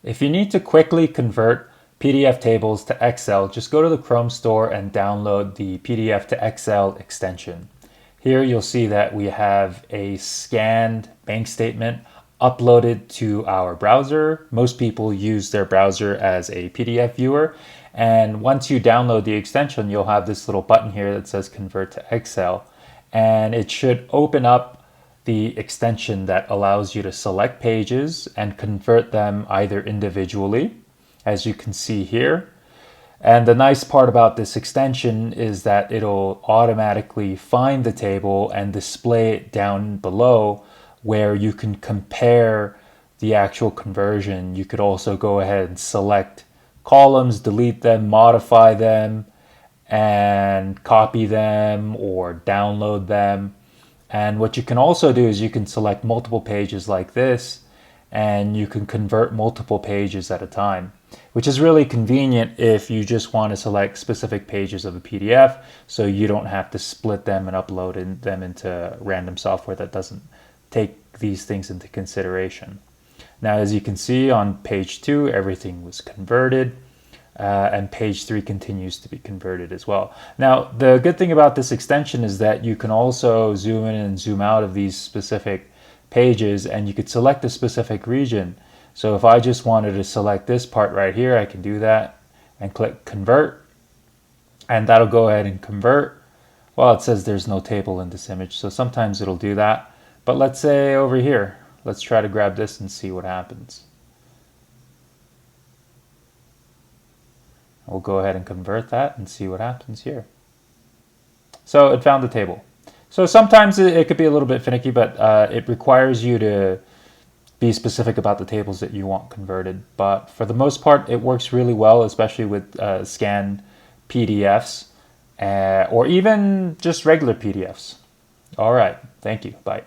If you need to quickly convert PDF tables to Excel, just go to the Chrome store and download the PDF to Excel extension. Here you'll see that we have a scanned bank statement uploaded to our browser. Most people use their browser as a PDF viewer. And once you download the extension, you'll have this little button here that says Convert to Excel. And it should open up the extension that allows you to select pages and convert them either individually, as you can see here. And the nice part about this extension is that it'll automatically find the table and display it down below where you can compare the actual conversion. You could also go ahead and select columns, delete them, modify them, and copy them or download them. And what you can also do is you can select multiple pages like this, and you can convert multiple pages at a time, which is really convenient if you just want to select specific pages of a PDF, so you don't have to split them and upload them into random software that doesn't take these things into consideration. Now, as you can see on page 2, everything was converted. And page 3 continues to be converted as well. Now, the good thing about this extension is that you can also zoom in and zoom out of these specific pages, and you could select a specific region. So if I just wanted to select this part right here, I can do that and click Convert, and that'll go ahead and convert. Well, it says there's no table in this image, so sometimes it'll do that. But let's say over here, let's try to grab this and see what happens. We'll go ahead and convert that and see what happens here. So it found the table. So sometimes it could be a little bit finicky, but it requires you to be specific about the tables that you want converted. But for the most part, it works really well, especially with scanned PDFs or even just regular PDFs. All right. Thank you. Bye.